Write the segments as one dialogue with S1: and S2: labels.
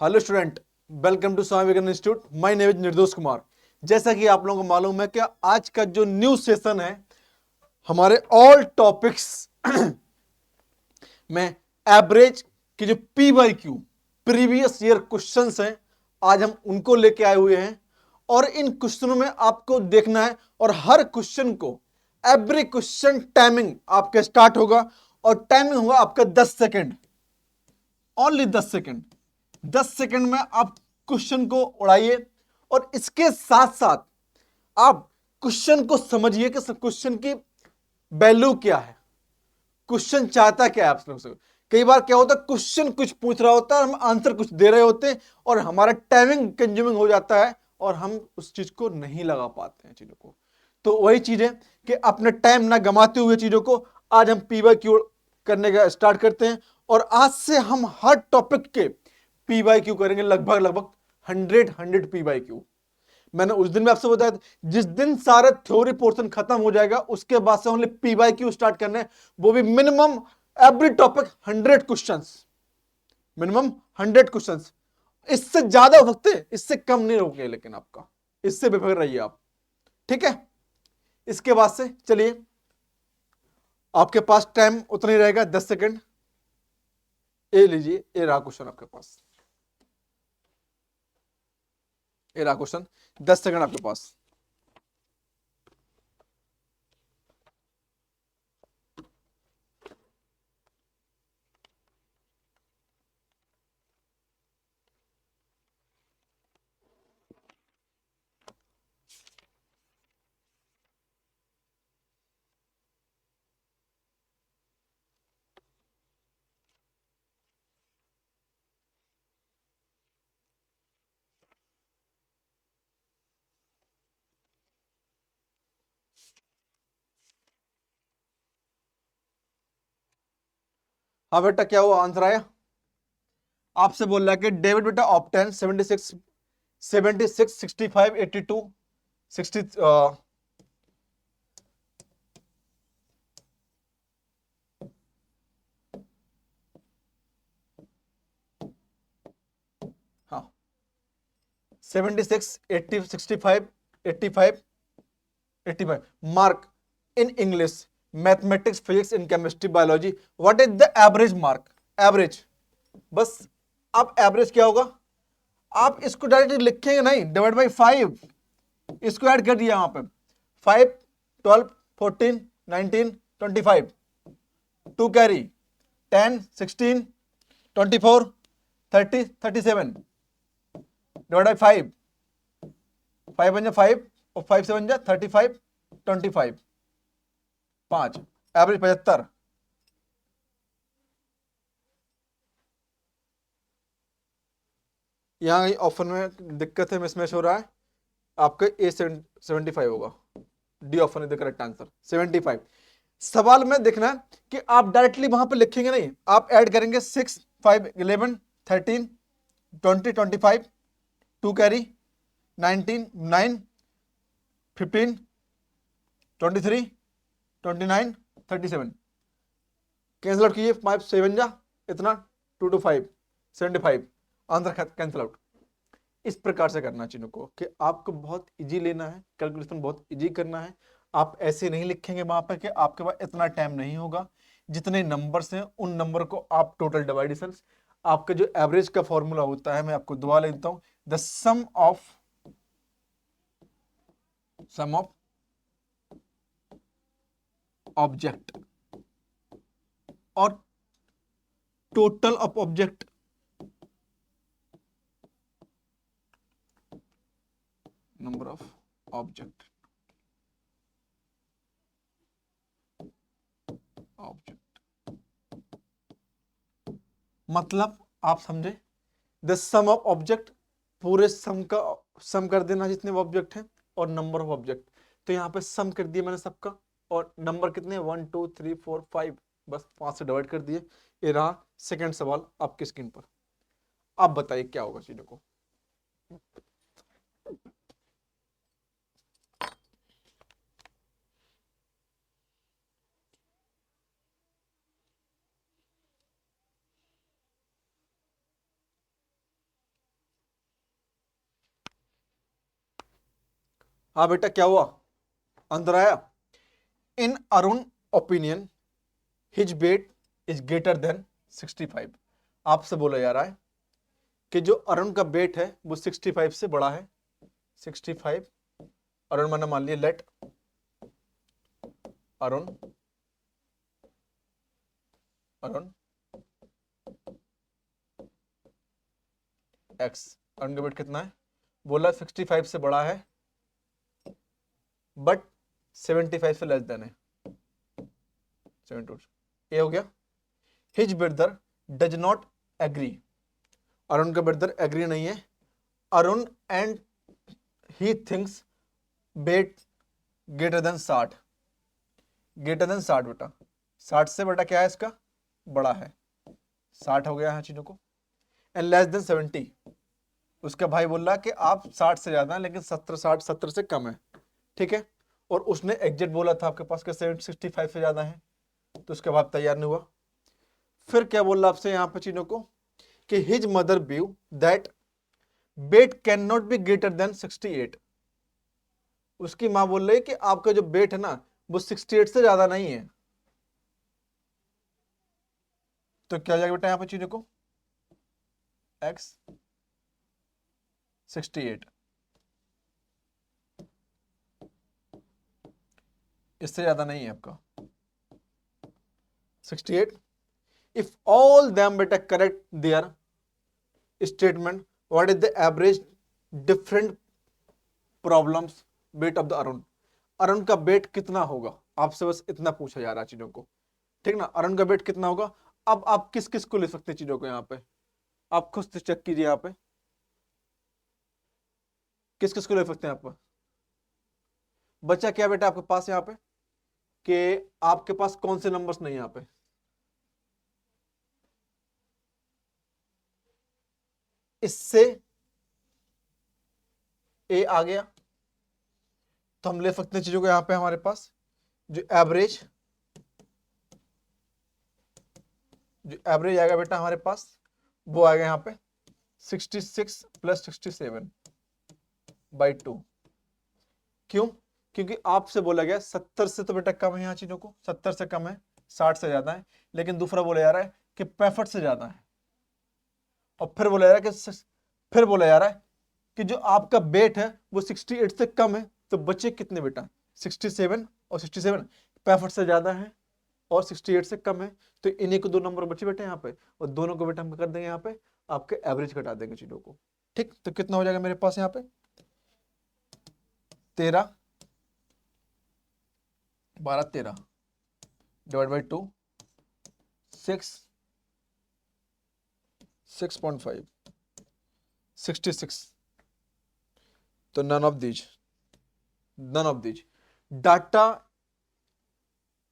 S1: Hello student, welcome to Swami Vivekananda institute. My name is Nirdosh Kumar. जैसा कि आप लोगों को मालूम है कि आज का जो न्यू सेशन है हमारे ऑल टॉपिक्स में एवरेज की जो P by Q previous year questions हैं, आज हम उनको लेके आए हुए हैं। और इन क्वेश्चनों में आपको देखना है और हर क्वेश्चन को एवरी क्वेश्चन टाइमिंग आपका स्टार्ट होगा और टाइमिंग होगा आपका 10 सेकेंड, ओनली 10 सेकेंड। 10 सेकेंड में आप क्वेश्चन को उड़ाइए और इसके साथ साथ आप क्वेश्चन को समझिए कि क्वेश्चन की वैल्यू क्या है, क्वेश्चन चाहता क्या है आप लोग से। कई बार क्या होता है, क्वेश्चन कुछ पूछ रहा होता है, हम आंसर कुछ दे रहे होते हैं और हमारा टाइमिंग कंज्यूमिंग हो जाता है और हम उस चीज को नहीं लगा पाते हैं चीजों को। तो वही चीज है कि अपने टाइम ना गमाते हुए चीजों को आज हम पी बाई क्यू करने का स्टार्ट करते हैं। और आज से हम हर टॉपिक के पी बाई क्यू करेंगे, लगभग लगभग 100 पी बाई क्यू। मैंने उस दिन भी आपसे बताया था, जिस दिन सारा थ्योरी पोर्शन खत्म हो जाएगा उसके बाद से only P by Q start करने हैं, वो भी minimum every topic 100 questions, minimum 100 questions. इससे ज्यादा हो सकते, इससे कम नहीं होंगे, लेकिन आपका इससे बेफिक्र रहिए आप, ठीक है। इसके बाद से चलिए, आपके पास टाइम उतना ही रहेगा 10 सेकेंड। ये लीजिए, ये रहा क्वेश्चन आपके पास, ये रहा क्वेश्चन, 10 सेकेंड आपके पास। हाँ बेटा, क्या हुआ, आंसर आया? आपसे बोल रहा है कि डेविड बेटा ऑप्टेन 76 76 65 82 60 हाँ 76 80 65 85 85 mark in English, mathematics, physics, in chemistry, biology. What is the average mark? Average, बस। अब एवरेज क्या होगा, आप इसको डायरेक्टली लिखेंगे नहीं, डिवाइड बाई 5, इसको ऐड कर दिया यहां पे। 5 12 14 19 25, 2 कैरी 10 16 24 30 37, डिवाइड बाई 5, 5 बन जा 5 और 5 से बन जा 35 25, 5, एवरेज 75। यहाँ ऑप्शन में दिक्कत है, मिसमैच हो रहा है। आपका ए 75 होगा, D option is the correct answer, 75। सवाल में देखना कि आप डायरेक्टली वहां पे लिखेंगे नहीं, आप ऐड करेंगे 6 5 11 13 20 25, 2 कैरी 19 9 15 23 29 37, कैंसिल आउट कीजिए, 5 7 जा इतना, 2 to 5 75, आंसर कैंसिल आउट। इस प्रकार से करना चीजों को कि आपको बहुत इजी लेना है, कैलकुलेशन बहुत इजी करना है। आप ऐसे नहीं लिखेंगे वहां पर कि आपके पास इतना टाइम नहीं होगा। जितने नंबर्स हैं उन नंबर को आप टोटल डिवाइडेशन, आपका जो एवरेज का फॉर्मूला होता है, मैं आपको दोबारा ले देता हूं, द सम ऑफ ऑब्जेक्ट और total of object, number of object, object मतलब आप समझे, द सम ऑफ ऑब्जेक्ट, पूरे सम का सम कर देना जितने ऑब्जेक्ट हैं, और नंबर ऑफ ऑब्जेक्ट। तो यहाँ पे सम कर दिया मैंने सबका, और नंबर कितने, 1 2 3 4 5, बस 5 से डिवाइड कर दिए। ये रहा सेकंड सवाल आपकी स्क्रीन पर। आप बताइए क्या होगा चीजों को। हाँ बेटा क्या हुआ, अंदर आया। In Arun opinion his weight is greater than 65। आपसे बोला जा रहा है कि जो अरुण का वेट है वो 65 से बड़ा है। 65, अरुण मैंने मान लिया, लेट अरुण अरुण एक्स, अरुण का वेट कितना है, बोला 65 से बड़ा है बट 75 से लेस देन है, 72। ये हो गया। His brother does not agree, Arun का ब्रदर एग्री नहीं है। Arun and he thinks weight greater than 60, greater than 60 बेटा, 60 से बेटा क्या है इसका, बड़ा है, 60 हो गया यहाँ चीजों को। एंड लेस देन 70, उसका भाई बोल रहा कि आप 60 से ज्यादा है लेकिन 70, 60, 70 से कम है, ठीक है। और उसने एग्जैक्ट बोला था आपके पास कि 65 से ज्यादा है, तो उसके बाद तैयार नहीं हुआ। फिर क्या बोल रहा आपसे यहाँ पे चीजों को कि his mother view that weight can not be greater than 68। उसकी मां बोल रही है कि आपका जो वेट है ना वो 68 से ज्यादा नहीं है। तो क्या हो जाएगा बेटा यहाँ पे चीजों को, x 68, इससे ज्यादा नहीं है आपका 68। इफ ऑल देम बेटा correct their statement, what is the average different problems weight of the Arun, Arun का वेट कितना होगा, आपसे बस इतना पूछा जा रहा है चीजों को, ठीक ना। अरुण का वेट कितना होगा। अब आप किस किस को ले सकते हैं चीजों को, यहाँ पे आप खुद से चेक कीजिए, यहाँ पे किस किस को ले सकते हैं आप। बच्चा क्या बेटा आपके पास यहाँ पे कि आपके पास कौन से नंबर्स नहीं यहाँ पे, इससे ए आ गया, तो हम ले सकते हैं चीजों को यहाँ पे हमारे पास जो एवरेज, जो एवरेज आएगा बेटा हमारे पास वो आएगा यहाँ पे 66 प्लस 67 बाई 2। क्यों, क्योंकि आपसे बोला गया 70 से तो बेटा कम है यहाँ चीजों को, 70 से कम है, 60 से ज्यादा है, लेकिन दूसरा बोला जा रहा है कि 65 से ज्यादा है। और फिर बोला जा रहा है कि फिर बोला जा रहा है कि जो आपका वेट है वो 68 से कम है, तो बचे कितने बेटा 67 और 67, 65 से ज्यादा है और 68 से कम है, तो इन्हीं को दो नंबर बचे बेटे यहाँ पे, और दोनों को बेटा हम कर देंगे यहाँ पे, आपके एवरेज घटा देंगे चीजों को, ठीक। तो कितना हो जाएगा मेरे पास यहाँ पे 13, 12, 13 डिवाइड बाई 2 6, 6.5, 66। तो none of these data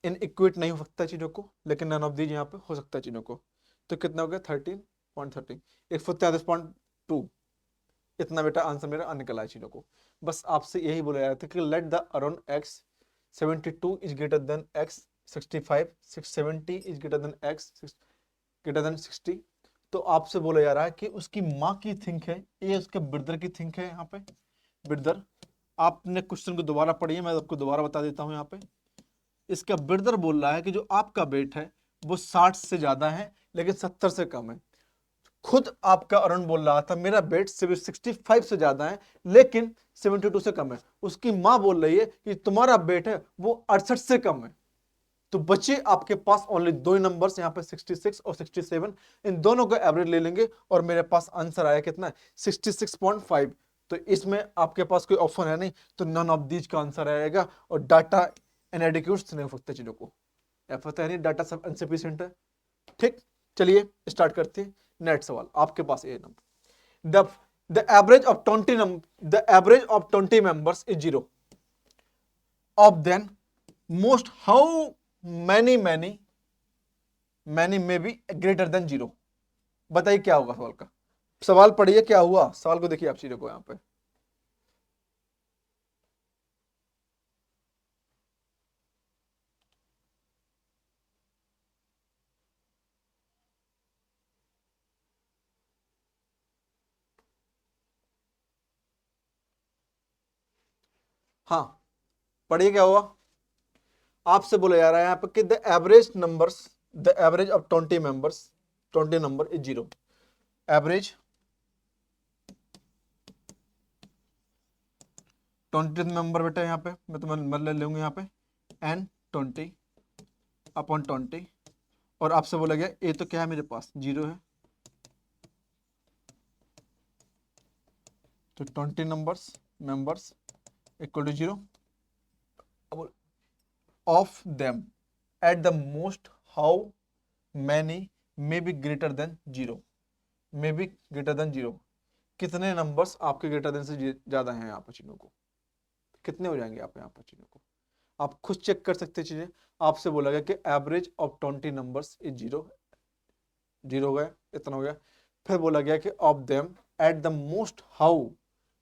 S1: in equate नहीं हो सकता चीजों को, लेकिन नन ऑफ दीज यहाँ पे हो सकता है चीजों को। तो कितना हो गया 13.13, 143.2, इतना बेटा आंसर मेरा निकला है चीजों को। बस आपसे यही बोला जा रहा था कि let the around x 72 is greater then x 65, 670 is greater then x greater than 60। तो आपसे बोला जा रहा है कि उसकी माँ की थिंक है, ये उसके ब्रदर की थिंक है। यहाँ पे ब्रदर, आपने क्वेश्चन को दोबारा पढ़िए, मैं आपको दोबारा बता देता हूँ। यहाँ पे इसका ब्रदर बोल रहा है कि जो आपका वेट है वो 60 से ज्यादा है लेकिन 70 से कम है। खुद आपका अरुण बोल रहा था मेरा वेट 65 से ज्यादा है लेकिन 72 से कम है। उसकी मां बोल रही है कि तुम्हारा वेट है वो 68 से कम है। तो बच्चे आपके पास ओनली दो ही नंबर्स यहाँ पे 66 और 67, इन दोनों का एवरेज ले लेंगे और मेरे पास आंसर आया कितना 66.5। तो इसमें आपके पास कोई ऑप्शन है नहीं, तो नन ऑफ दीज का आंसर आएगा। और डाटा इनएडिक्वेट नहीं हो सकता चीजों को, या पता है नहीं डाटा सब इनसफिशिएंट है, ठीक। चलिए स्टार्ट करते हैं। नेक्स्ट सवाल आपके पास ये number, the average of 20 number, the average of 20 members is 0 of then most how many many may be greater than 0। बताइए क्या होगा सवाल का, सवाल पढ़िए क्या हुआ, सवाल को देखिए आप चीजों को यहां पे। हाँ पढ़िए क्या हुआ, आपसे बोला जा रहा है यहाँ पे कि the average numbers, the average of 20 members, 20 number is 0। Average 20 number बेटा, यहाँ पे मैं तुम्हें नंबर ले लूंगा यहाँ पे n 20 अपॉन 20, और आपसे बोला गया ए तो क्या है मेरे पास 0 है, तो 20 members equal to 0। Of them at the most how many may be greater than 0, may be greater than 0, कितने नंबर्स आपके ग्रेटर देन से ज्यादा हैं यहाँ पर चीजों को, कितने हो जाएंगे आप यहाँ पर चीजों को आप खुद चेक कर सकते हैं चीजें। आपसे बोला गया कि एवरेज ऑफ 20 नंबर्स इज 0, 0 हो गया, इतना हो गया। फिर बोला गया कि of them at the most how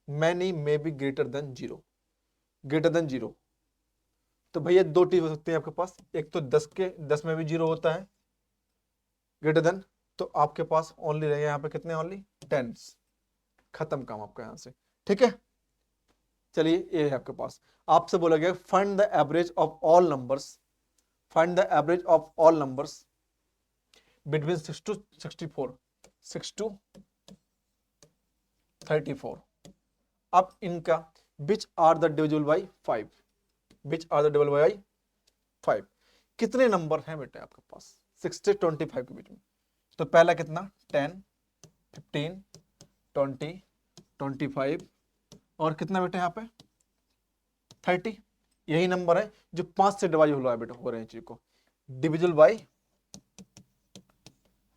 S1: many may be greater than 0, greater than 0। तो भैया दो चीज हो सकती है आपके पास, एक तो 10 में भी 0 होता है ग्रेटर देन, तो आपके पास ओनली रहेगा यहाँ पे कितने, ओनली 10। खत्म काम आपका यहाँ से, ठीक है। चलिए ये है आपके पास, आपसे बोला गया find the average of all numbers, find the average of all numbers between 6 to 64, 6 to 34। अब इनका which are the divisible by 5, which are the divisible by 5, कितने नंबर हैं बेटा आपके पास 6 से 25 के बीच में। तो पहला कितना 10, 15, 20, 25 और कितना बेटा यहाँ पे 30। यही नंबर है जो 5 से डिवाइड हो रहा है बेटा, हो रहे हैं चीज को डिविजिबल बाई,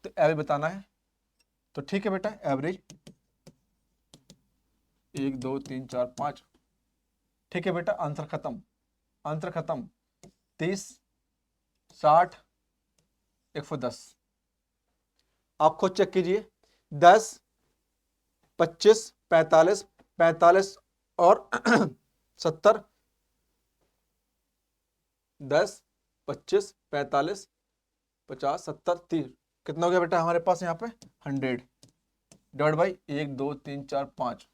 S1: तो एवरेज बताना है। तो ठीक है बेटा, एवरेज 1 2 3 4 5, ठीक है बेटा, आंसर खत्म, आंसर खत्म। 30, 60, 110। आप खुद चेक कीजिए, 10, 25, 45, 45 और 70, 10, 25, 45, 50, 70, 30, कितना हो गया बेटा हमारे पास यहाँ पे 100 डिवाइड बाई 1 2 3 4 5,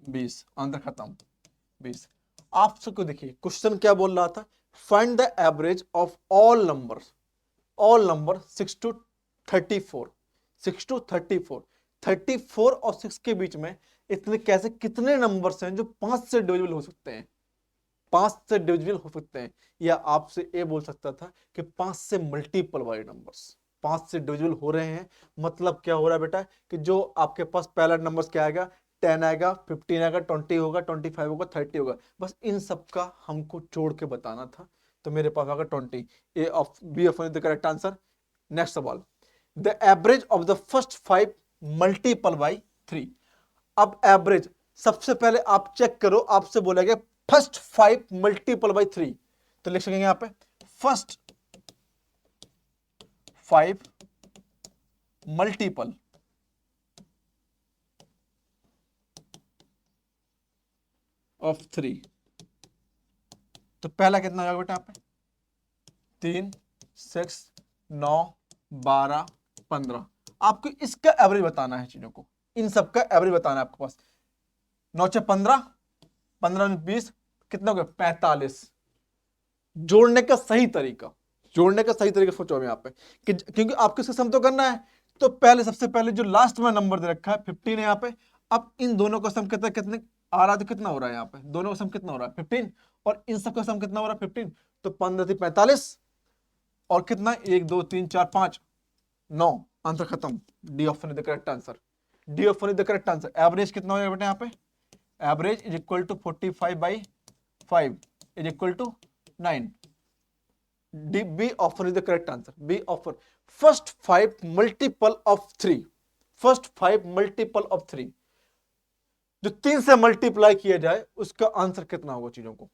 S1: 20, आंसर खत्म 20। आपसे को देखिए क्वेश्चन क्या बोल रहा था, find the average of all numbers, all number 6 to 34, 6 to 34, 34 और 6 के बीच में इतने कैसे कितने नंबर्स हैं जो 5 से डिविजिबल हो सकते हैं, 5 से डिविजिबल हो सकते हैं। या आपसे ये बोल सकता था कि 5 से मल्टीपल वाले नंबर्स 5 से डिविजिबल हो रहे हैं, मतलब क्या हो रहा है बेटा कि जो आपके पास पहला नंबर क्या आएगा 10 आएगा, 15 आएगा, 20 होगा, 25 होगा, 30 होगा, बस इन सब का हमको जोड़ के बताना था। तो मेरे पास आएगा 20, A of B of the correct answer. Next सवाल, the average of the first 5 multiple by 3। अब एवरेज सबसे पहले आप चेक करो, आपसे बोला गया फर्स्ट 5 मल्टीपल बाई 3, तो लिख सकेंगे यहां पे फर्स्ट 5 मल्टीपल ऑफ 3। तो पहला कितना होगा बेटा यहाँ पे 3, 6, 9, 12, 15। आपको इसका एवरेज बताना है चीजों को, इन सब का एवरेज बताना है आपके पास। 9 से 15, 15 में 20, कितना हो गया 45। जोड़ने का सही तरीका, जोड़ने का सही तरीका सोचो यहाँ पे कि क्योंकि आपको इसका सम तो करना है, तो पहले सबसे पहले जो लास्ट में नंबर दे रखा है 15 है यहाँ पे, अब इन दोनों का सम कितना कितने आ रहा है, तो कितना हो रहा है यहाँ पे दोनों का सम कितना हो रहा है 15, और इन सब का सम कितना हो रहा है 15, तो 15 से 45 और कितना 1 2 3 4 5 9, आंसर खत्म। D option is the correct answer, D option is the correct answer. Average कितना हो जाएगा बेटा यहाँ पे, average is equal to 45/5 is equal to 9। D, B option is the correct answer. B option. First 5 multiple of 3. First 5 multiple of 3. जो 3 से multiply किया जाए उसका आंसर कितना होगा चीजों को,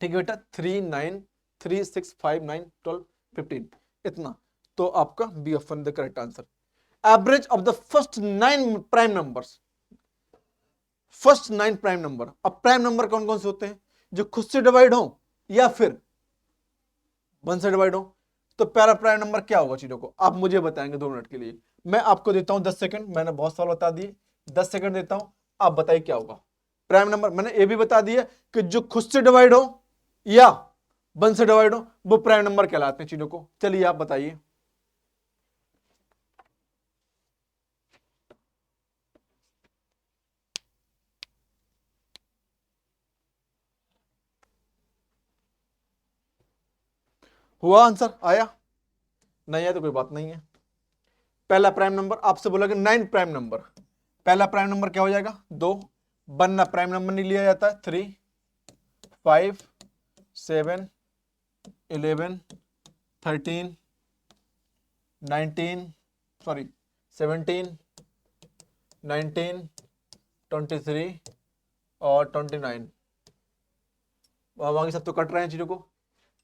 S1: ठीक है बेटा 3 9 3 6 5 9 12 15, इतना। तो आपका B option the correct answer. Average of the first 9 prime numbers, first 9 prime number. अब प्राइम नंबर कौन कौन से होते हैं, जो खुद से डिवाइड हो या फिर 1 से डिवाइड हो। तो पहला प्राइम नंबर क्या होगा चीजों को आप मुझे बताएंगे 2 मिनट के लिए, मैं आपको देता हूं 10 सेकंड, मैंने बहुत सवाल बता दिए, 10 सेकंड देता हूं, आप बताइए क्या होगा। प्राइम नंबर मैंने ये भी बता दिया कि जो खुद से डिवाइड हो या 1 से डिवाइड हो वो प्राइम नंबर कहलाते हैं चीजों को। चलिए आप बताइए। हुआ आंसर आया? नहीं आया तो कोई बात नहीं है। पहला प्राइम नंबर आपसे बोला कि 9 प्राइम नंबर। पहला प्राइम नंबर क्या हो जाएगा? 2। बनना प्राइम नंबर नहीं लिया जाता है। 3 5 7 11 13 19 सॉरी 17 19 23 और 29। बाकी सब तो कट रहे हैं चीजों को।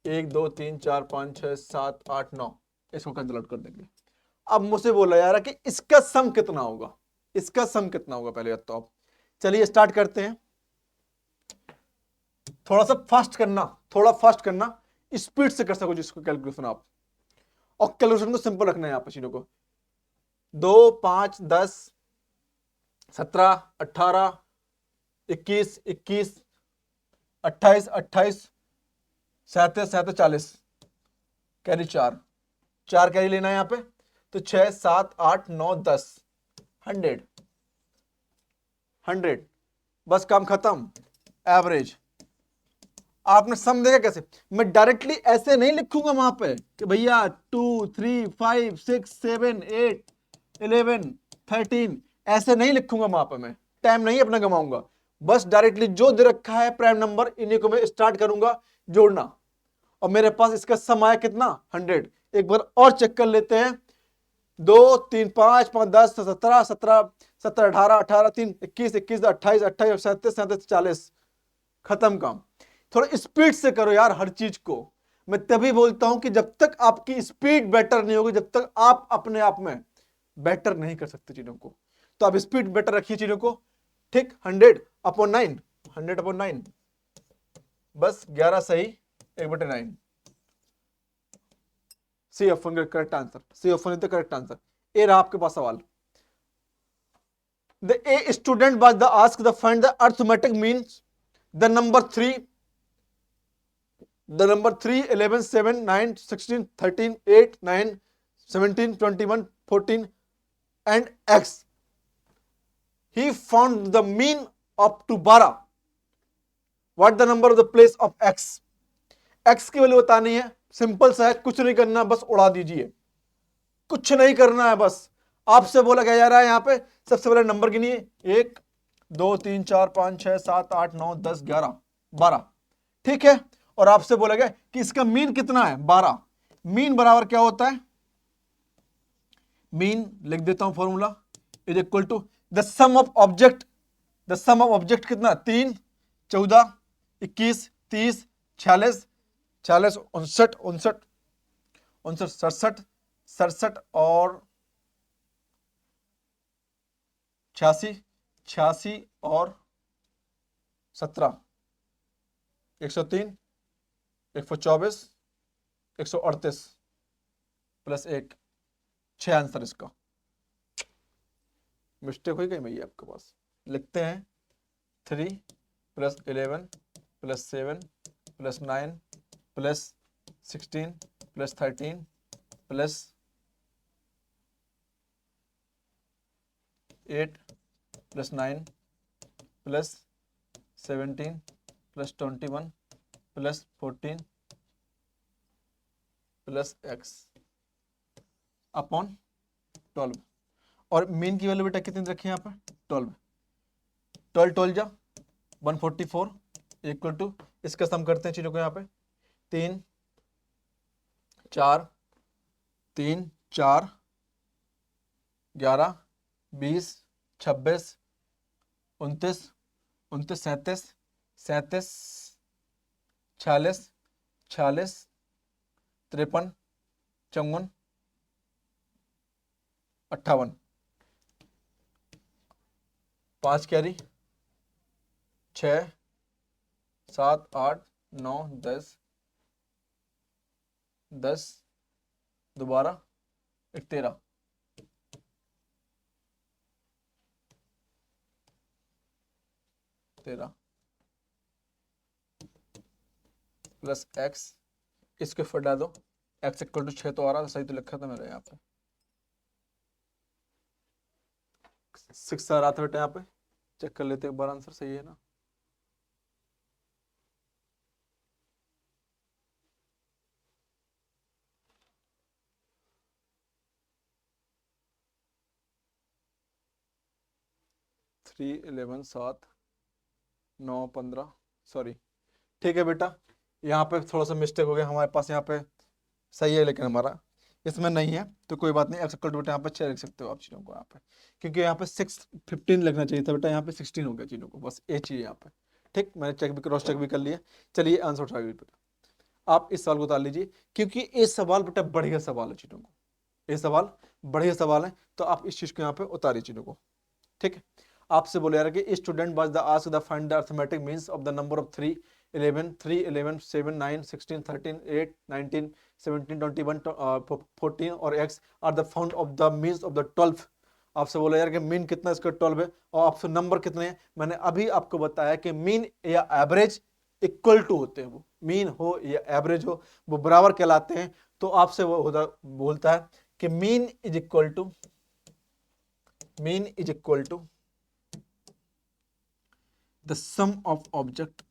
S1: 1 2 3 4 5 6 7 8 9 इसको कैंसिल आउट कर देंगे। अब मुझसे बोला जा रहा है कि इसका सम कितना होगा। इसका सम कितना होगा पहले तो आप चलिए स्टार्ट करते हैं। थोड़ा सा फास्ट करना, थोड़ा फास्ट करना, स्पीड से कर सको जिसको कैलकुलेशन आप। और कैलकुलेशन को सिंपल रखना है यहाँ पर चीजों को। 2 5 10 17 18 21 21 28 28 37 37 40 कैरी 4 कैरी लेना है यहाँ पे। तो 6 7 8 9 10 100 बस काम खत्म। एवरेज आपने सम देखा कैसे? मैं डायरेक्टली ऐसे नहीं लिखूंगा वहां पे कि भैया 2 3 5 6 7 8 11 13 ऐसे नहीं लिखूंगा वहां पे। मैं टाइम नहीं अपना गवाऊंगा, बस डायरेक्टली जो दे रखा है प्राइम नंबर इन्हीं को मैं स्टार्ट करूंगा जोड़ना। और मेरे पास इसका सम आया कितना? 100। एक बार और चेक कर लेते हैं। 2 3 5 5 10 17 17 17 18 18 3 21 21 28 28 37 37 40 खत्म काम। थोड़ा स्पीड से करो यार हर चीज को। मैं तभी बोलता हूं कि जब तक आपकी स्पीड बेटर नहीं होगी, जब तक आप अपने आप में बेटर नहीं कर सकते चीजों को, तो आप स्पीड बेटर रखिए चीजों को। ठीक 100/9 100/9 बस 11 सही 1/9। सी ऑप्शन का correct answer, C option is the correct answer. ए रहा आपके पास सवाल। The a student was the ask the find the arithmetic means the number 3 11 7 9 16 13 8 9 17 21 14 and x. He found the mean up to 12. What the number of the place of x? x की value बतानी है। Simple सा है, कुछ नहीं करना, बस उड़ा दीजिए। कुछ नहीं करना है, बस आपसे बोला क्या जा रहा है यहाँ पे? सबसे पहले नंबर गिनिए। 1 2 3 4 5 6 7 8 9 10 11 12। ठीक है। और आपसे बोला गया कि इसका मीन कितना है? 12। मीन बराबर क्या होता है? मीन लिख देता हूं formula is equal to the sum of object. The sum of object कितना? 3 14 21 30 46 46 59 59 59 67 67 और 86 86 और 17 103 124 138 प्लस 1 6 आंसर इसका। मिस्टेक हुई गई भैया आपके पास। लिखते हैं 3 + 11 + 7 + 9 + 16 + 13 + 8 + 9 + 17 + 21 + 14 + x अपॉन 12। और मीन की वैल्यू बेटा कितनी रखी है यहाँ पर? 12। 12 12 जा 144 इक्वल टू, इसका सम करते हैं चीजों को यहाँ पे। 3 4 3 4 11 20 26 29 29 37 37 46 46 53 54 58 5 कैरी 6 7 8 9 10 10 दोबारा 13 13 प्लस एक्स, इसके फिर डाल दो, एक्स इक्वल टू 6 तो आ रहा था, सही तो लिखा था मेरे यहाँ पे, 6 आ रहा था बेटा, यहाँ पे चेक कर लेते एक बार, आंसर सही है ना। थ्री 11 7 9 15, सॉरी ठीक है बेटा, यहाँ पे थोड़ा सा मिस्टेक हो गया हमारे पास, यहाँ पे सही है लेकिन हमारा इसमें नहीं है, तो कोई बात नहीं, एक्स इक्वल टू बेटा यहाँ पे 6 लिख सकते हो आप चीज़ों को यहाँ पे, क्योंकि यहाँ पे 6 15 लिखना चाहिए था बेटा, यहाँ पे 16 हो गया चीज़ों को, बस ये चाहिए यहाँ पे। ठीक, मैंने चेक भी क्रॉस चेक भी कर लिया। चलिए आंसर उठा बेटा, आप इस सवाल को उतार लीजिए, क्योंकि ये सवाल बेटा बढ़िया सवाल है चीज़ों को, ये सवाल बढ़िया सवाल है, तो आप इस चीज़ को यहाँ पे उतारिए चीज़ों को। ठीक है, आपसे बोले यार कि student was the asked the find the arithmetic means of the number of 3 11 7 9 16 13 8 19 17 21 14 और x are the found of the means of the 12। आपसे बोला यार कि मीन कितना इसका 12 है, और आपसे नंबर कितने हैं, मैंने अभी आपको बताया कि मीन या एवरेज इक्वल टू होते हैं, वो मीन हो या एवरेज हो वो बराबर कहलाते हैं। तो आपसे वो बोलता है कि mean is equal to the sum of object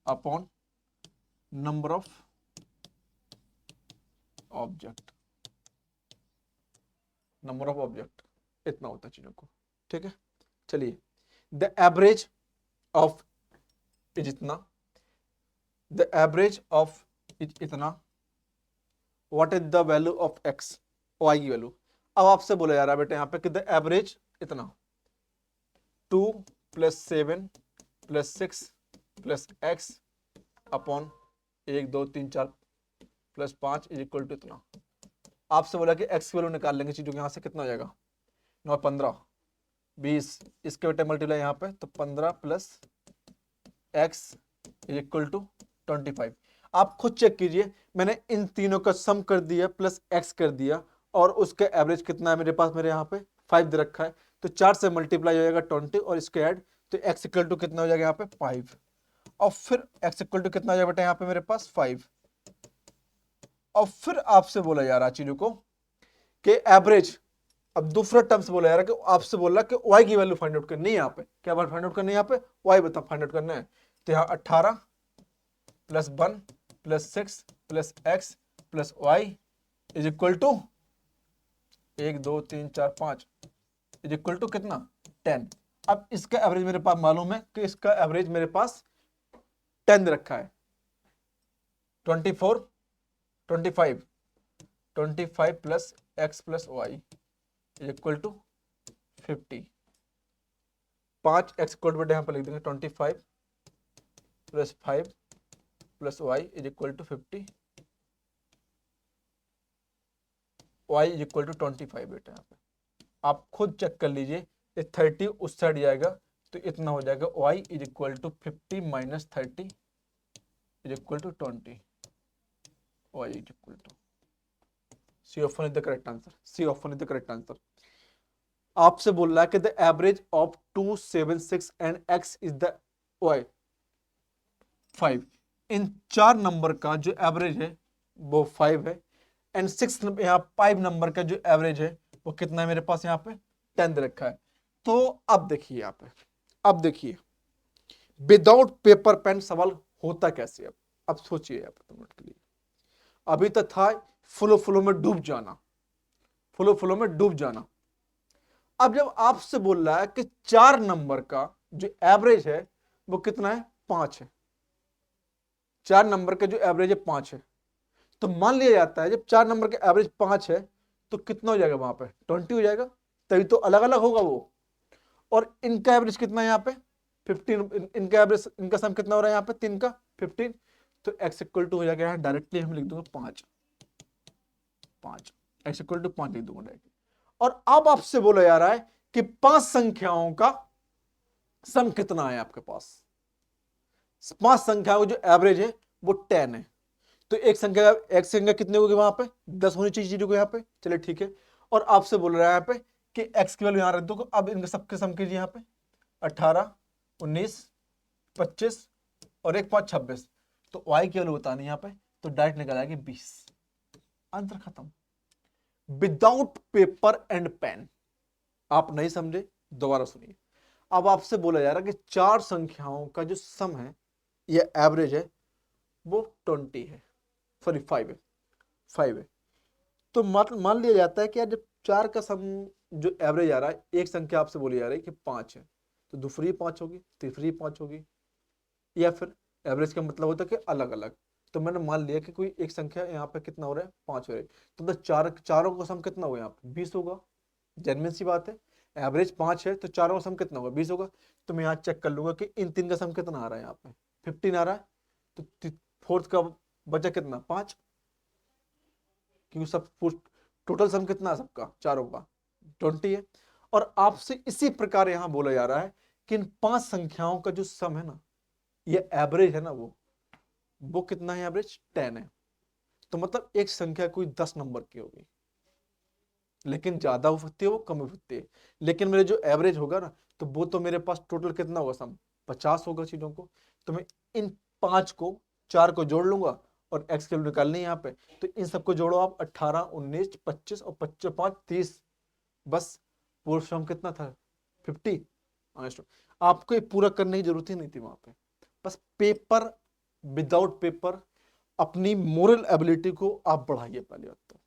S1: upon number of object, इतना होता है चीजों को। ठीक है, चलिए द एवरेज ऑफ इज इतना, द एवरेज ऑफ इज इतना, what is the value of X, Y की वैल्यू। अब आपसे बोला जा रहा है बेटा यहाँ पे कि द एवरेज इतना 2 + 7 + 6 + x upon 1 2 3 4 + 5 is equal to इतना। आपसे बोला कि x की वैल्यू निकाल लेंगे चीजों के, यहाँ से कितना हो जाएगा 9 15 20, इसके बेटे मल्टीप्लाई यहाँ पे, तो 15 + x इज इक्वल टू 25। आप खुद चेक कीजिए, मैंने इन तीनों का सम कर दिया प्लस x कर दिया, और उसका एवरेज कितना है मेरे पास, मेरे यहाँ पे 5 दे रखा है, तो 4 से मल्टीप्लाई हो जाएगा 20 और इसके ऐड, तो x इक्वल टू कितना हो जाएगा यहाँ पे 5, और फिर x इक्वल टू कितना हो जाएगा बेटा यहाँ पे मेरे पास 5। और फिर आपसे बोला जा रहा है चीजों को कि एवरेज, अब दूसरा टर्म्स बोला जा रहा है कि आपसे बोल रहा है कि y की वैल्यू फाइंड आउट करनी है, यहाँ पे क्या बात फाइंड आउट करनी है, यहाँ पे y बता फाइंड आउट करना है, तो यहाँ 18 + 1 + 6 + x + y is equal to 1 2 3 4 5 is equal to कितना 10। अब इसका एवरेज मेरे पास मालूम है कि इसका एवरेज मेरे पास 10 रखा है, 25 + x + y is equal to 50। 5 x equal to यहाँ पर लिख देंगे 25 + 5 + y is equal to 50, y is equal to 25 बेटा। यहाँ पे आप खुद चेक कर लीजिए, ये 30 उस साइड जाएगा तो इतना हो जाएगा, y is equal to 50 - 30 is equal to 20, y is equal to C option is the correct answer, C option is the correct answer. आपसे बोल रहा है कि the average of 2 7 6 and x is the y 5, इन 4 number का जो average है वो 5 है, एंड 6 यहाँ 5 नंबर का जो एवरेज है वो कितना है मेरे पास यहाँ पे 10 रखा है। तो अब देखिए यहाँ पे, अब देखिए विदाउट पेपर पेन सवाल होता कैसे, अब सोचिए यहाँ पे मिनट के लिए। अभी तक था फ्लो में डूब जाना, फ्लो में डूब जाना। अब जब आपसे बोल रहा है कि 4 नंबर का जो एवरेज है वो कितना है 5 है, 4 नंबर का जो एवरेज है 5 है, तो मान लिया जाता है जब 4 नंबर का एवरेज 5 है तो कितना हो जाएगा वहां पे 20 हो जाएगा, तभी तो अलग अलग होगा वो। और इनका एवरेज कितना है यहाँ पे 15, इनका एवरेज, इनका सम कितना हो रहा है यहाँ पे 3 का 15, तो x इक्वल टू हो जाएगा यहाँ डायरेक्टली हम लिख दूंगा 5, x इक्वल टू 5 लिख दूंगा डायरेक्टली। और अब आपसे बोला जा रहा है कि 5 संख्याओं का सम कितना है आपके पास, 5 संख्याओं का जो एवरेज है वो 10 है, तो एक संख्या कितने होगी वहां पे 10 होनी चाहिए चीजों को यहाँ पे, चलिए ठीक है। और आपसे बोल रहा है यहाँ पे कि x की वैल्यू यहाँ रख दो। अब इनके सबके सम कीजिए यहाँ पे 18, 19, 25 और 1 5 26। तो y की वैल्यू बतानी यहाँ पे, तो डायरेक्ट निकल आएगी 20। आंसर खत्म। Without paper and pen. आप नहीं समझे, दोबारा सुनिए। अब आपसे बोला जा रहा है कि चार संख्याओं का जो सम है, ये एवरेज है, वो 20 है, सॉरी 5 है, 5 है। तो मान लिया जाता है कि यार जब चार का सम जो एवरेज आ रहा है, एक संख्या आपसे बोली जा रही है कि 5 है, तो दूसरी 5 होगी, तीसरी 5 होगी, या फिर एवरेज का मतलब होता है कि अलग अलग। तो मैंने मान लिया कि कोई एक संख्या यहाँ पे कितना हो रहा है, 5 हो रहा है, तो मतलब चारों का सम कितना होगा यहाँ पे, 20 होगा। जेन्युइन सी बात है, एवरेज 5 है तो चारों का सम कितना होगा, 20 होगा। तो मैं यहाँ चेक कर लूंगा कि इन तीन का सम कितना आ रहा है, यहाँ पे 15 आ रहा है, तो फोर्थ का बचा कितना, 5, क्योंकि सब टोटल सम कितना है सबका, चारों का 20 है। और आपसे इसी प्रकार यहां बोला जा रहा है कि इन पांच संख्याओं का जो सम है ना, ये एवरेज है ना, वो कितना है, एवरेज 10 है। तो मतलब एक संख्या कोई 10 नंबर की होगी, लेकिन ज्यादा हो सकती है, वो कम हो सकती है, लेकिन मेरे जो एवरेज होगा ना, तो वो तो मेरे पास टोटल कितना होगा सम, 50 होगा चीजों को। तो मैं इन पांच को, चार को जोड़ लूंगा और एक्स की वैल्यू निकालनी है यहाँ पे, तो इन सबको जोड़ो आप, 18, 19, 25 और 25 5 30, बस पूरा सम कितना था, 50। आपको ये पूरा करने की जरूरत ही नहीं थी वहां पे, बस पेपर, विदाउट पेपर अपनी मोरल एबिलिटी को आप बढ़ाइए पहले बात तो।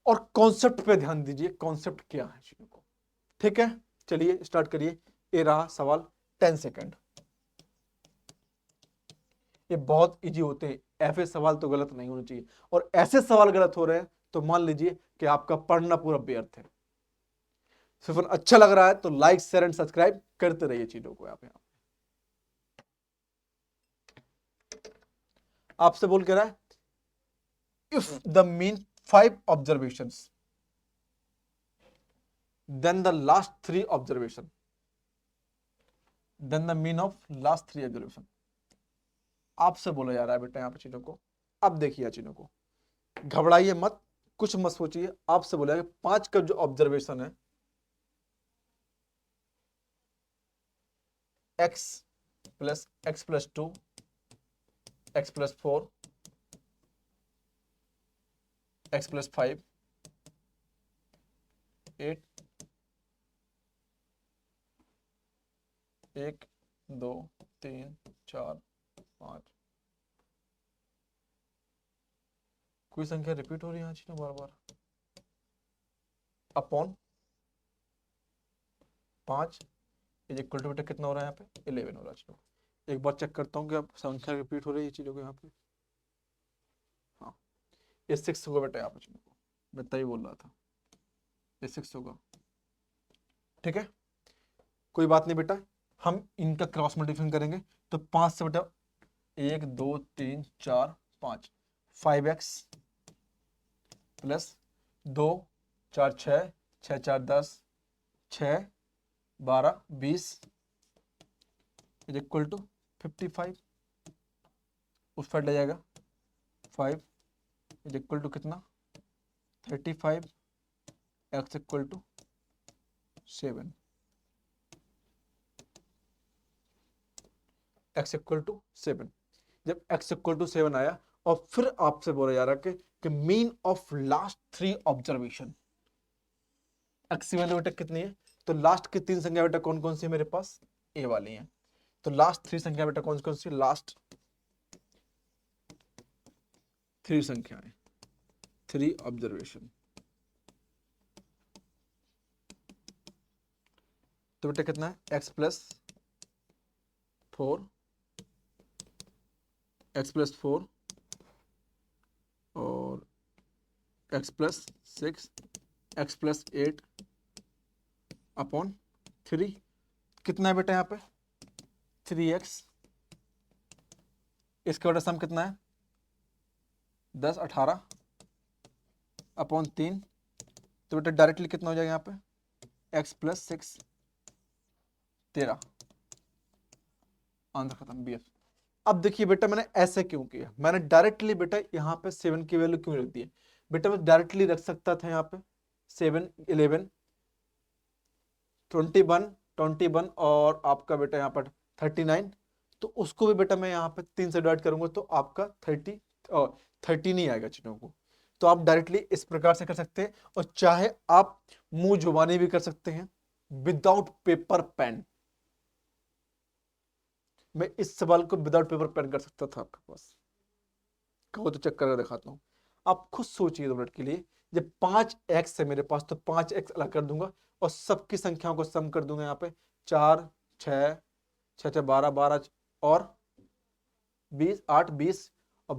S1: और कॉन्सेप्ट पे ध्यान दीजिए, कॉन्सेप्ट क्या है चीजों को, ठीक है। चलिए स्टार्ट करिए। ये रहा सवाल, 10 सेकंड। ये बहुत इजी होते हैं, ऐसे सवाल तो गलत नहीं होने चाहिए, और ऐसे सवाल गलत हो रहे हैं तो मान लीजिए कि आपका पढ़ना पूरा व्यर्थ है। सिर्फ अच्छा लग रहा है तो लाइक शेयर एंड सब्सक्राइब करते रहिए चीजों को। आप आपसे बोल के रहा है, if the mean 5 observations then the last 3 observation, then the mean of last 3 observation। आपसे बोला जा रहा है बेटा यहाँ पे चीजों को। अब देखिए चीजों को, घबराइए मत, कुछ मत सोचिए। आपसे बोला है 5 का जो ऑब्जर्वेशन है, x plus 2, x plus 4, x plus 5, 8, 1 2 3 4 5, कोई संख्या रिपीट हो रही है यहाँ चीजें बार बार, अपॉन 5 इज इक्वल टू बेटा कितना हो रहा है यहाँ पे, 11 हो रहा है। चलो एक बार चेक करता हूँ कि अब संख्या रिपीट हो रही है चीजों को यहाँ पे। हाँ, ये 6 होगा बेटा यहाँ पे, चीजों को मैं तभी बोल रहा था, ये 6 होगा, ठीक है। कोई बात नहीं बेटा, हम इनका क्रॉस मल्टीप्लिकेशन करेंगे, तो 5 से बेटा 1 2 3 4 5, 5x plus 2 4 6 6 4 10 6 12 20 is equal to 55। उस पर ले जाएगा 5 इज इक्वल टू कितना, 35, x equal to 7, x equal to 7। जब x इक्वल टू 7 आया, और फिर आपसे बोला जा रहा है कि mean of last 3 observation, x की वैल्यू बेटा कितनी है, तो लास्ट की 3 संख्या बेटा कौन कौन सी है मेरे पास, a वाली है। तो लास्ट 3 संख्या बेटा कौन कौन सी, लास्ट 3 संख्याएं, 3 ऑब्जर्वेशन। तो बेटा कितना है, x प्लस 4, x प्लस 4 और x plus 6, x plus 8 upon 3, कितना है बेटा यहाँ पे, 3x। इसका बेटा सम कितना है, 10 18 अपॉन 3, तो बेटा डायरेक्टली कितना हो जाएगा यहाँ पे, x प्लस 6 13। आंसर खत्म, BF। अब देखिए बेटा मैंने ऐसे क्यों किया, मैंने डायरेक्टली बेटा यहाँ पे 7 की वैल्यू क्यों रख दी है। बेटा मैं डायरेक्टली रख सकता था यहाँ पे 7 11 21 और आपका बेटा यहाँ पर 39, तो उसको भी बेटा मैं यहाँ पे 3 से डिवाइड करूंगा तो आपका 30 और 30 नहीं आएगा चीजों को। तो आप डायरेक्टली इस प्रकार से कर सकते हैं, और चाहे आप मुंह जुबानी भी कर सकते हैं विदाउट पेपर पेन। मैं इस सवाल को विदाउट पेपर पेन कर सकता था आपके पास, कहो तो चेक करके दिखाता हूं। आप खुद सोचिए 2 मिनट के लिए, जब 5x है मेरे पास तो 5x अलग कर दूंगा और सबकी संख्याओं को सम कर दूंगा। यहाँ पे 4 6 6 12 12 और 20 8 20 और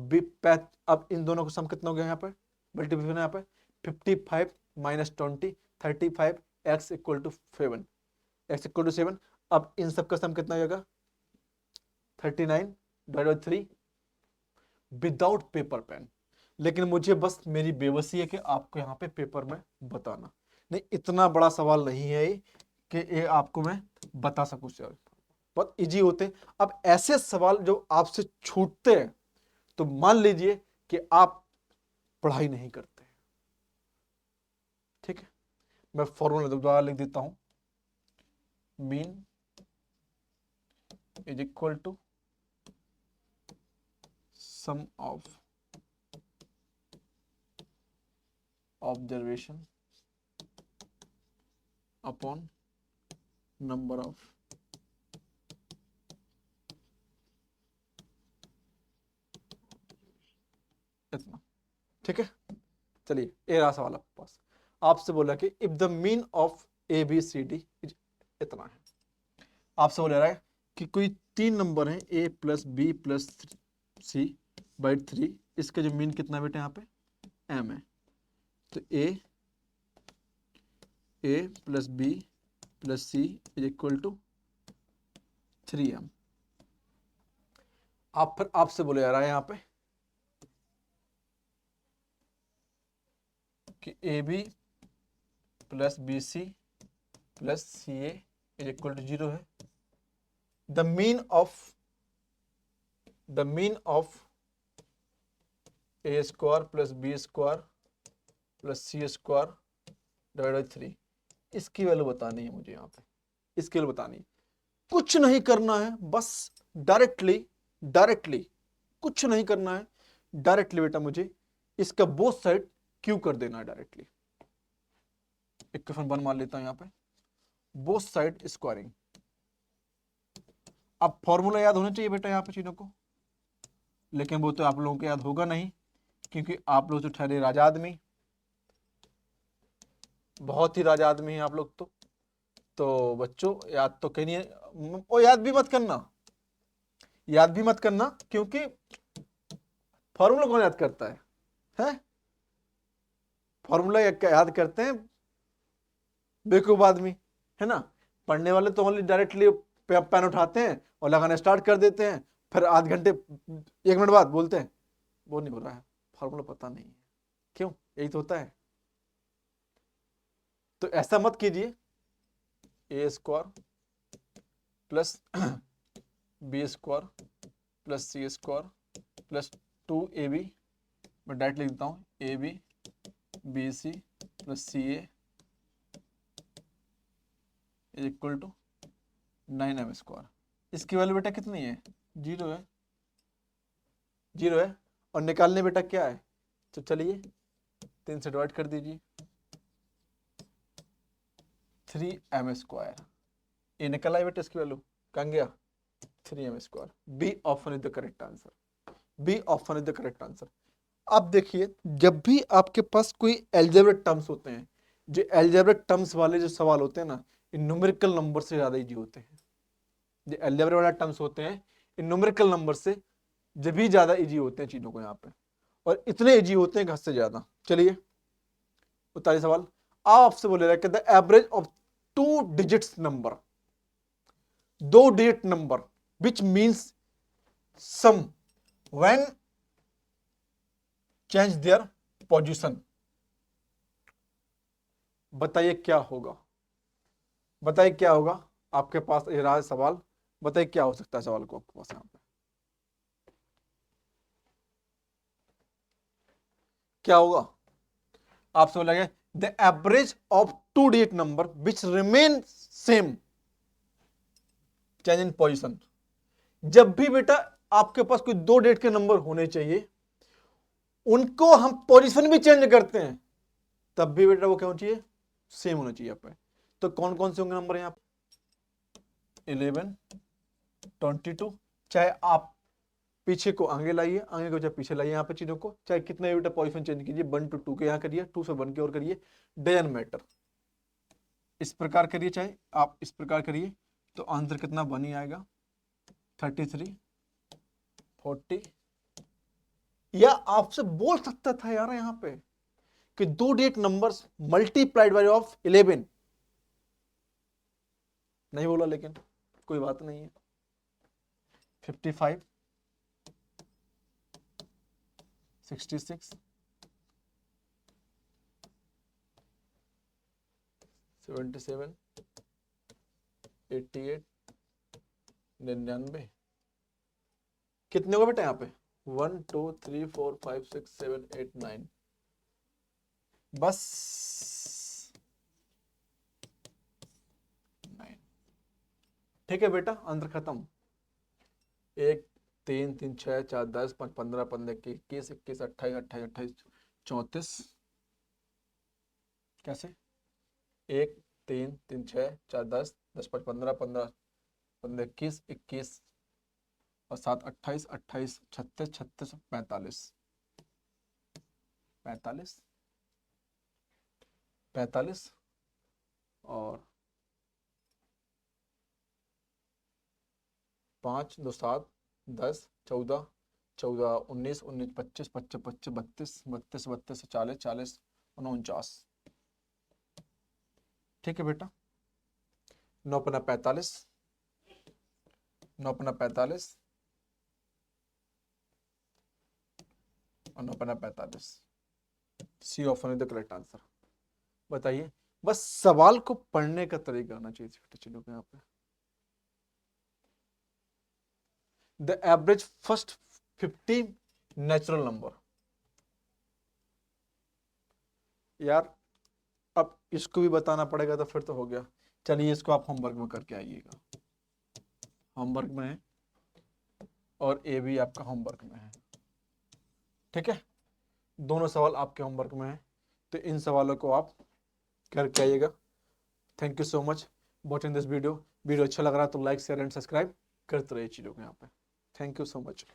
S1: अब इन दोनों को सम कितना हो गया यहाँ पे, मल्टीप्लिकेशन यहाँ पे 55 minus 20 35 x equal to 7 x equal to 7। अब इन सब का सम कितना हो जाएगा 39 divide by 3 without paper pen. लेकिन मुझे बस मेरी बेबसी है कि आपको यहाँ पे पेपर में बताना नहीं, इतना बड़ा सवाल नहीं है ये कि ये आपको मैं बता सकूं। बहुत इजी होते। अब ऐसे सवाल जो आपसे छूटते हैं तो मान लीजिए कि आप पढ़ाई नहीं करते, ठीक है। मैं फॉर्मूला दोबारा लिख देता हूं, mean is equal to sum of observation upon number of इतना, ठीक है। चलिए ये रहा सवाल आपके पास। आपसे बोला कि if the mean of A B C D इतना है। आपसे बोल रहा है कि कोई 3 नंबर है a plus B plus C by 3, इसका जो मीन कितना बेटा यहाँ पे m है। तो a plus B plus C is equal to 3m। आप फिर आपसे बोले जा रहा है यहाँ पे कि A B plus B C plus C A is equal to 0 है। The mean of A square plus B square plus C square divide by 3, इसकी वैल्यू बतानी है मुझे। यहाँ पे इसकी वैल्यू बतानी है, कुछ नहीं करना है, बस डायरेक्टली कुछ नहीं करना है। डायरेक्टली बेटा मुझे इसका बोथ साइड क्यू कर देना है डायरेक्टली। इक्वेशन 1 मान लेता हूं यहाँ पे, बोथ साइड स्क्वायरिंग। अब फॉर्मूला याद होना चाहिए बेटा यहाँ पे चीजों को, लेकिन वो तो आप लोगों को याद होगा नहीं, क्योंकि आप लोग तो ठहरे राजा आदमी, बहुत ही राजा आदमी है आप लोग तो बच्चों याद तो कहीं नहीं, वो याद भी मत करना, क्योंकि फॉर्मूला कौन याद करता है? फॉर्मूला याद करते हैं बेवकूफ आदमी, है ना। पढ़ने वाले तो ओनली डायरेक्टली पेन उठाते हैं और लगाना स्टार्ट कर देते हैं, फिर आध घंटे 1 मिनट बाद बोलते हैं वो नहीं हो रहा है, फॉर्मूला पता नहीं है। क्यों? यही तो होता है। तो ऐसा मत कीजिए, A square plus B square plus C square plus 2ab, मैं डायरेक्ट लिख देता हूँ A B B C plus C A is equal to 9m square. इसकी वैल्यू बेटा कितनी है? 0 है। और निकालने बेटा क्या है? तो चलिए 3 से डिवाइड कर दीजिए, 3m स्क्वायर। ये निकल आई बेटा इसकी वैल्यू, कहाँ गया? 3m square. B option is the correct answer. अब देखिए, जब भी आपके पास कोई एल्जेब्रिक टर्म्स होते हैं, जो एल्जेब्रिक टर्म्स वाले जो सवाल होते हैं ना, इन न्यूमेरिकल नंबर से ज्यादा इजी होते हैं। जो एल्जेब्रिक वाले टर्म्स होते हैं इन न्यूमेरिकल नंबर से जब भी ज्यादा इजी होते हैं चीजों को यहाँ पे, और इतने इजी होते हैं कि हद से ज्यादा। चलिए 42 सवाल आपसे बोले रहा है कि the average of 2 digits number, 2 digit number which means sum when change their position. बताइए क्या होगा? आपके पास ये रहा सवाल, बताइए क्या हो सकता है सवाल को आपके पास यहाँ पे क्या होगा? आपसे बोला गया the average of 2 digit number which remain same change in position. जब भी बेटा आपके पास कोई 2 डिजिट के नंबर होने चाहिए, उनको हम पोजीशन भी चेंज करते हैं, तब भी बेटा वो क्या होना चाहिए, सेम होना चाहिए। यहाँ पे तो कौन कौन से होंगे नंबर यहाँ पे, 11, 22, चाहे आप पीछे को आगे लाइए, आगे को चाहे पीछे लाइए, यहाँ पे चीजों को चाहे कितने बेटा पोजीशन चेंज कीजिए, 1 to 2 के यहाँ करिए, 2 से 1 के और करिए, डजन मैटर। इस प्रकार करिए, चाहे आप इस प्रकार करिए, तो आंसर कितना 1 ही आएगा, 33, 40। या आपसे बोल सकता था यार यहाँ पे कि 2 digit numbers multiplied by of 11, नहीं बोला, लेकिन कोई बात नहीं है। 55, 66, 77, 88, 99, कितने होगा बेटा यहाँ पे, 1 2 3 4 5 6 7 8 9, बस 9। ठीक है बेटा, आंसर खत्म। 1 3 3 6 4 10 5 15 15 21 21 28 28 28 34, कैसे 1 3 3 6 4 10 10 5 15 15 15 21 21 और 7 28 28 36 36 45 45 45 और 5 2 7 10 14 14 19 19 25 25 25 32 32 32 40 40 49। ठीक है बेटा, 9 पन्ना 45, 9 पन्ना 45 और 9 पन्ना 45। C option is the correct answer. बताइए, बस सवाल को पढ़ने का तरीका आना चाहिए बेटा। चलो यहाँ पे the average first 50 natural number. यार अब इसको भी बताना पड़ेगा तो फिर तो हो गया। चलिए इसको आप होमवर्क में करके आइएगा, होमवर्क में है और ए भी आपका होमवर्क में है। ठीक है, दोनों सवाल आपके होमवर्क में है, तो इन सवालों को आप करके आइएगा। Thank you so much watching this video. Video अच्छा लग रहा है तो लाइक शेयर एंड सब्सक्राइब करते रहिए चीज़ों को यहाँ पे। Thank you so much.